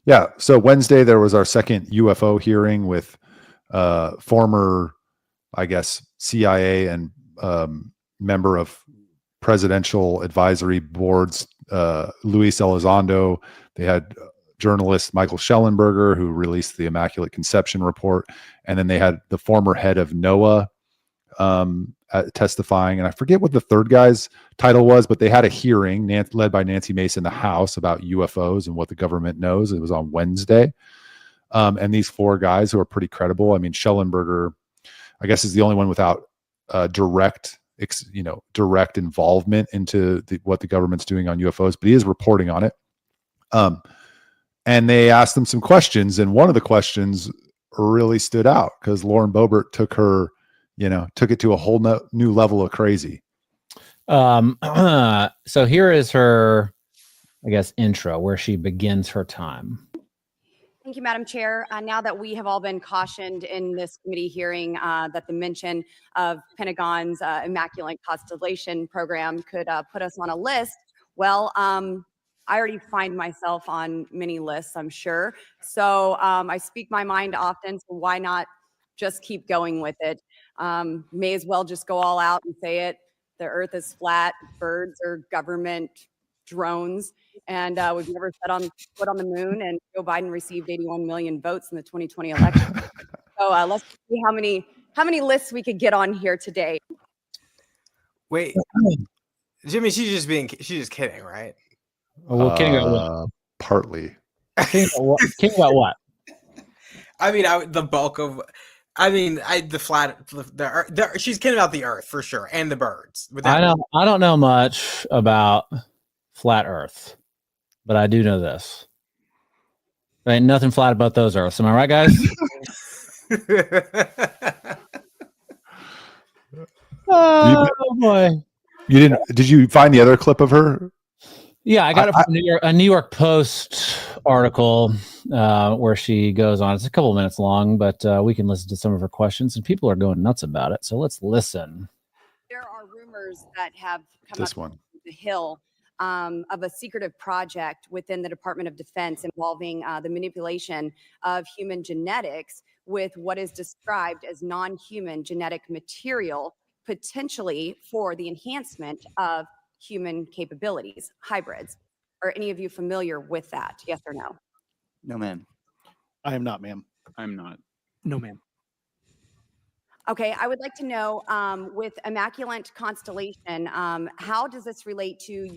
Yeah. So Wednesday, there was our second UFO hearing with former, I guess, CIA and member of presidential advisory boards, Luis Elizondo. They had journalist Michael Schellenberger, who released the Immaculate Conception report. And then they had the former head of NOAA testifying. And I forget what the third guy's title was, but they had a hearing led by Nancy Mace in the House about UFOs and what the government knows. It was on Wednesday. And these four guys who are pretty credible. I mean, Schellenberger, I guess, is the only one without direct involvement into what the government's doing on UFOs, but he is reporting on it. And they asked them some questions, and one of the questions really stood out because Lauren Boebert took it to a whole new level of crazy. So here is her, I guess, intro where she begins her time. Thank you, Madam Chair. Now that we have all been cautioned in this committee hearing that the mention of Pentagon's Immaculate Constellation program could put us on a list, well, I already find myself on many lists, I'm sure. So I speak my mind often, so why not just keep going with it? May as well just go all out and say it. The earth is flat, birds are government drones, and we've never set foot on the moon, and Joe Biden received 81 million votes in the 2020 election. So let's see how many lists we could get on here today. Wait, Jimmy, she's just kidding, right? Well, kidding about what? Partly. Kidding about what? I mean, the Earth, she's kidding about the Earth for sure, and the birds. I don't know much about flat Earth, but I do know this. There ain't nothing flat about those Earths. Am I right, guys? Oh boy! Did you find the other clip of her? Yeah, I got it from a New York Post article where she goes on. It's a couple of minutes long, but we can listen to some of her questions, and people are going nuts about it. So let's listen. There are rumors that have come up the Hill of a secretive project within the Department of Defense involving the manipulation of human genetics with what is described as non-human genetic material, potentially for the enhancement of human capabilities, hybrids. Are any of you familiar with that? Yes or no? No, ma'am. I am not, ma'am. I'm not. No, ma'am. Okay, I would like to know, with Immaculate Constellation, how does this relate to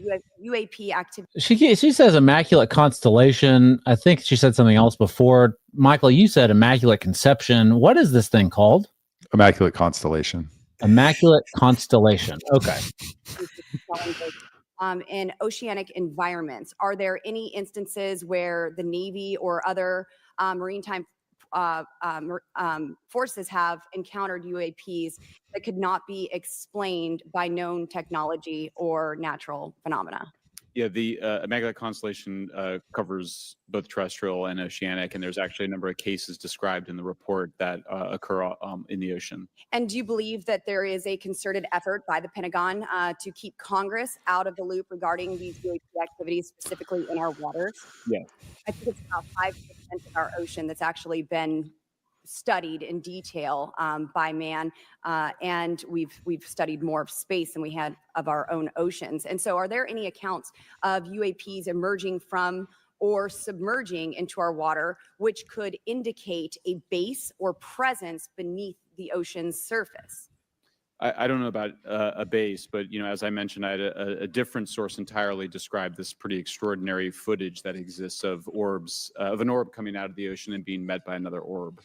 UAP activity? She says Immaculate Constellation. I think she said something else before. Michael, you said Immaculate Conception. What is this thing called? Immaculate Constellation. Immaculate Constellation. Okay. In oceanic environments, are there any instances where the Navy or other maritime forces have encountered UAPs that could not be explained by known technology or natural phenomena? Yeah, the Immaculate Constellation covers both terrestrial and oceanic, and there's actually a number of cases described in the report that occur in the ocean. And do you believe that there is a concerted effort by the Pentagon to keep Congress out of the loop regarding these UAP activities, specifically in our waters? Yeah. I think it's about 5% of our ocean that's actually been studied in detail by man, and we've studied more of space than we had of our own oceans. And so are there any accounts of UAPs emerging from or submerging into our water, which could indicate a base or presence beneath the ocean's surface? I don't know about a base, but as I mentioned, I had a different source entirely describe this pretty extraordinary footage that exists of orbs, of an orb coming out of the ocean and being met by another orb.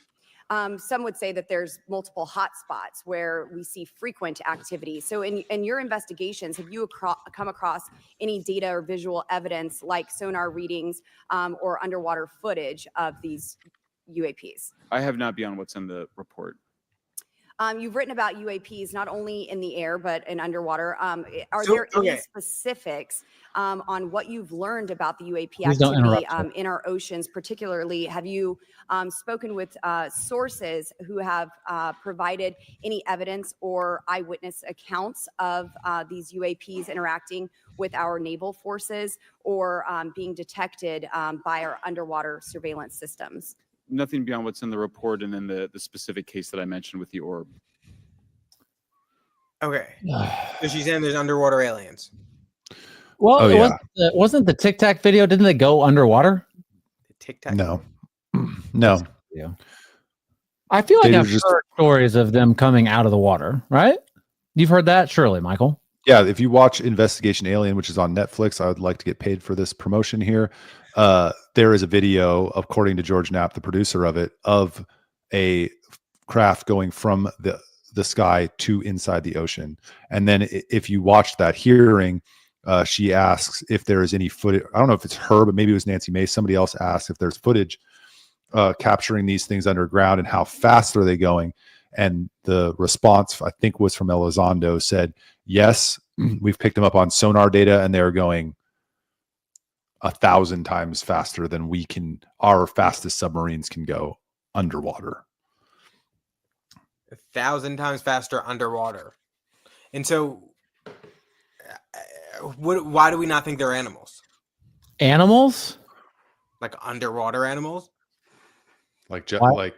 Some would say that there's multiple hotspots where we see frequent activity. So in your investigations, have you come across any data or visual evidence like sonar readings or underwater footage of these UAPs? I have not beyond what's in the report. You've written about UAPs not only in the air, but in underwater. Are there any specifics on what you've learned about the UAP activity in our oceans? Particularly, have you spoken with sources who have provided any evidence or eyewitness accounts of these UAPs interacting with our naval forces or being detected by our underwater surveillance systems. Nothing beyond what's in the report and then the specific case that I mentioned with the orb. Okay. So she's saying there's underwater aliens. Well, Oh, it yeah. wasn't the Tic Tac video? Didn't they go underwater? The Tic Tac. No. No. Yeah. I feel like They I've were just- heard stories of them coming out of the water, right? You've heard that, surely, Michael. Yeah, if you watch Investigation Alien, which is on Netflix, I would like to get paid for this promotion here. There is a video, according to George Knapp, the producer of it, of a craft going from the sky to inside the ocean. And then if you watch that hearing, she asks if there is any footage. I don't know if it's her, but maybe it was Nancy Mace. Somebody else asked if there's footage capturing these things underground and how fast are they going. And the response, I think, was from Elizondo, said, yes, we've picked them up on sonar data and they're going 1,000 times faster than our fastest submarines can go underwater. 1,000 times faster underwater. And so why do we not think they're animals? Animals? Like underwater animals? Like Why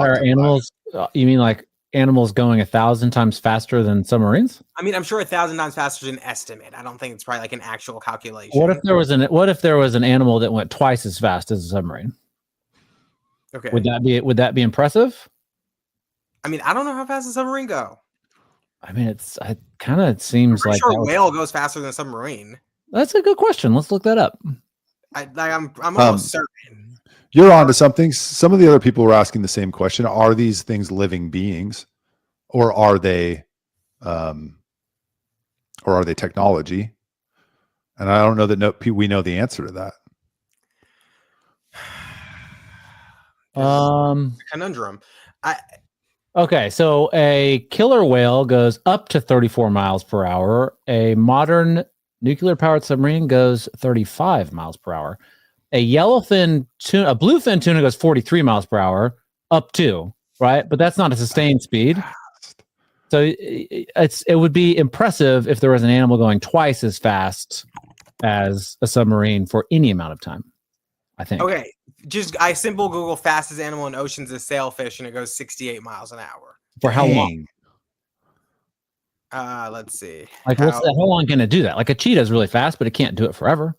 are animals? You mean like animals going 1,000 times faster than submarines? I mean, I'm sure 1,000 times faster is an estimate. I don't think it's probably like an actual calculation. What if there was an animal that went twice as fast as a submarine? Okay. Would that be impressive? I mean, I don't know how fast a submarine go. I mean, it kind of seems I'm like sure a whale goes faster than a submarine. That's a good question. Let's look that up. I'm almost certain. You're onto something. Some of the other people were asking the same question. Are these things living beings, or are they technology? And I don't know that we know the answer to that. Conundrum. Okay, so a killer whale goes up to 34 miles per hour. A modern nuclear-powered submarine goes 35 miles per hour. A bluefin tuna goes 43 miles per hour, up to, right? But that's not a sustained speed. So it would be impressive if there was an animal going twice as fast as a submarine for any amount of time, I think. Okay, I simple Google fastest animal in oceans is sailfish, and it goes 68 miles an hour. For how long? Let's see. Like, how long can it do that? Like a cheetah is really fast, but it can't do it forever.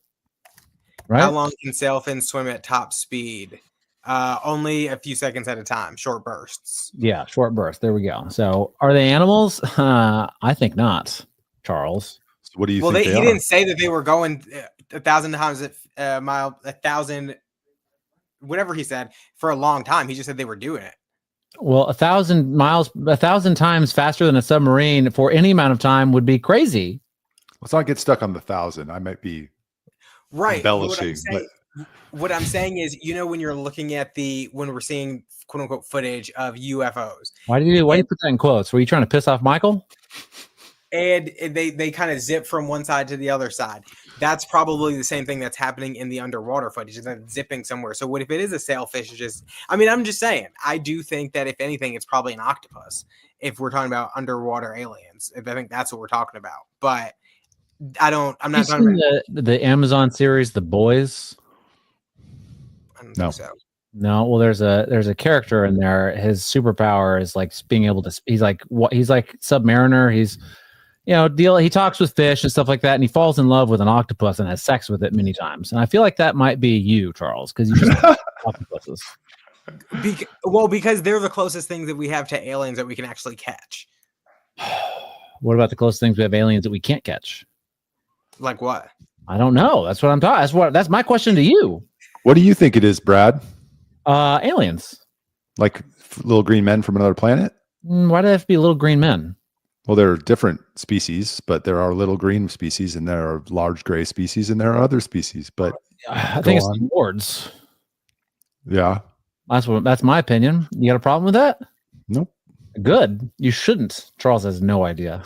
Right? How long can sailfins swim at top speed? Only a few seconds at a time, short bursts. Yeah, short bursts. There we go. So, are they animals? I think not, Charles. So what do you think? He didn't say that they were going 1,000 times a mile, 1,000, whatever he said, for a long time. He just said they were doing it. Well, 1,000 miles, 1,000 times faster than a submarine for any amount of time would be crazy. Let's not get stuck on the 1,000. I might be embellishing, what I'm saying is, when you're looking at when we're seeing quote unquote footage of UFOs. Why do you put that in quotes? Were you trying to piss off Michael? And they kind of zip from one side to the other side. That's probably the same thing that's happening in the underwater footage. Is that zipping somewhere? So what if it is a sailfish? I'm just saying. I do think that if anything, it's probably an octopus. If we're talking about underwater aliens, I think that's what we're talking about. But I'm not talking about the Amazon series, The Boys. I don't think so. No, well, there's a character in there. His superpower is like being able to. He's like Submariner. He's he talks with fish and stuff like that, and he falls in love with an octopus and has sex with it many times. And I feel like that might be you, Charles, because you just like octopuses. Because they're the closest things that we have to aliens that we can actually catch. What about the closest things we have aliens that we can't catch? Like what? I don't know. That's what I'm talking. That's my question to you. What do you think it is, Brad? Aliens. Like little green men from another planet? Why do they have to be little green men? Well, there are different species, but there are little green species, and there are large gray species, and there are other species. But I think it's the wards. Yeah, that's my opinion. You got a problem with that? Nope. Good. You shouldn't. Charles has no idea.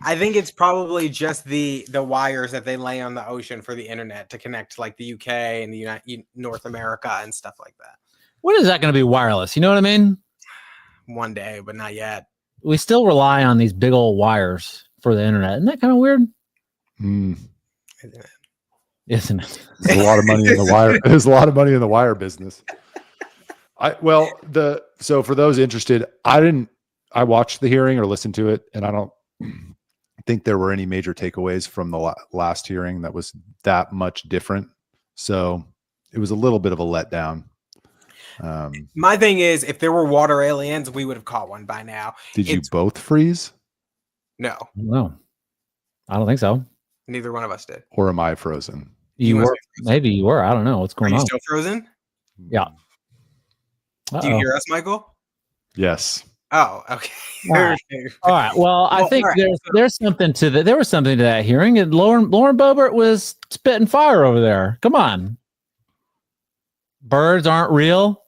I think it's probably just the wires that they lay on the ocean for the internet to connect like the UK and the North America and stuff like that. When is that going to be wireless? You know what I mean? One day, but not yet. We still rely on these big old wires for the internet. Isn't that kind of weird? Mm. Isn't it? There's a lot of money in the wire. There's a lot of money in the wire business. So for those interested, I watched the hearing or listened to it, and I don't think there were any major takeaways from the last hearing that was that much different. So it was a little bit of a letdown. My thing is, if there were water aliens, we would have caught one by now. Did you both freeze, No, No, I don't think so. neither one of us did. or am I frozen? You must were, be frozen. maybe you were. I don't know what's Are going you on. still frozen? Yeah. Do you Uh-oh. hear us, Michael? Yes. Oh, okay. All right. All right. Well, I think there's something to that. There was something to that hearing, and Lauren Boebert was spitting fire over there. Come on, birds aren't real.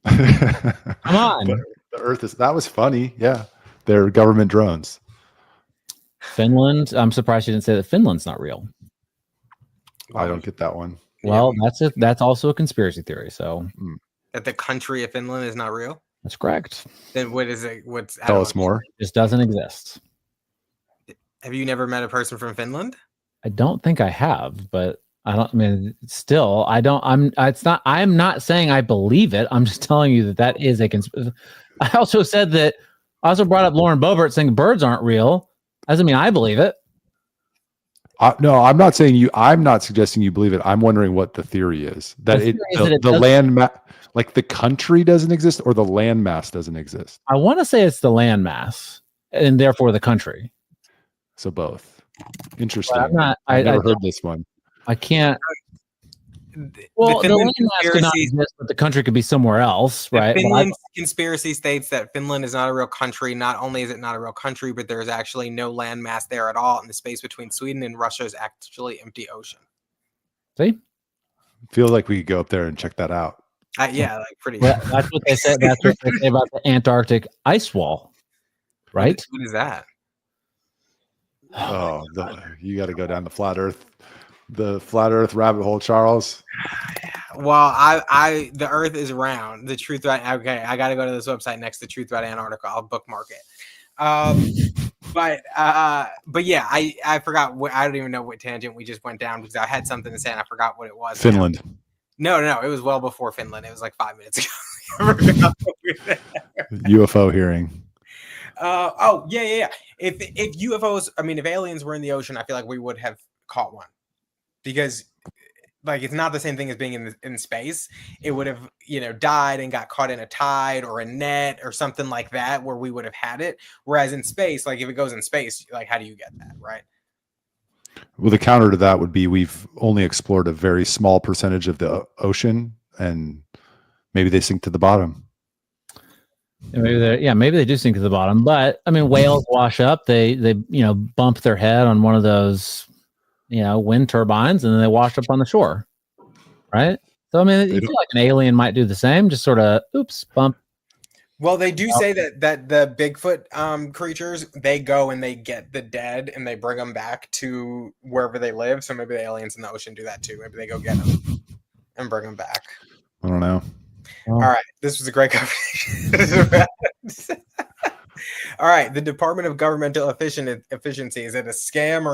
Come on, The Earth that was funny. Yeah, they're government drones. Finland. I'm surprised you didn't say that Finland's not real. I don't get that one. Well, that's also a conspiracy theory. So That the country of Finland is not real. that's correct. Then what is it? What's I Tell don't us know. more. It just doesn't exist. Have you never met a person from Finland? I don't think I have, but I don't. I mean, still, I don't. I'm not saying I believe it. I'm just telling you that is a conspiracy. I also said that. I also brought up Lauren Boebert saying birds aren't real. Doesn't mean I believe it. No, I'm not saying you. I'm not suggesting you believe it. I'm wondering what the theory is. That The it theory is that it the doesn't- land like the country doesn't exist, or the landmass doesn't exist. I want to say it's the landmass and therefore the country. So both. Interesting. But I'm not. I've never heard this one. I can't. The Well, the Finland landmass could not conspiracy- exist, but the country could be somewhere else, the right? But Finland conspiracy states that Finland is not a real country. Not only is it not a real country, but there is actually no landmass there at all, and the space between Sweden and Russia is actually empty ocean. See, Feels like we could go up there and check that out. Yeah, like pretty. well, that's what they said. That's what they say about the Antarctic ice wall, right? What is that? Oh, you got to go down the flat Earth rabbit hole, Charles. Well, the Earth is round. The truth about I got to go to this website next to Truth About Antarctica. I'll bookmark it. But yeah, I forgot. I don't even know what tangent we just went down because I had something to say and I forgot what it was. Finland. No, it was well before Finland. It was like 5 minutes ago. I forgot what we were UFO hearing. yeah. If UFOs, I mean, if aliens were in the ocean, I feel like we would have caught one because, like, it's not the same thing as being in space. It would have, died and got caught in a tide or a net or something like that, where we would have had it. Whereas in space, like, if it goes in space, like, how do you get that, right? Well, the counter to that would be we've only explored a very small percentage of the ocean, and maybe they sink to the bottom. And maybe they do sink to the bottom. But I mean, whales wash up. They bump their head on one of those wind turbines, and then they wash up on the shore, right? So I mean, you feel like an alien might do the same, just sort of bump. Well, they do say that the Bigfoot creatures, they go and they get the dead and they bring them back to wherever they live. So maybe the aliens in the ocean do that too. Maybe they go get them and bring them back. I don't know. All right, this was a great conversation. All right, the Department of Governmental Efficiency, is it a scam or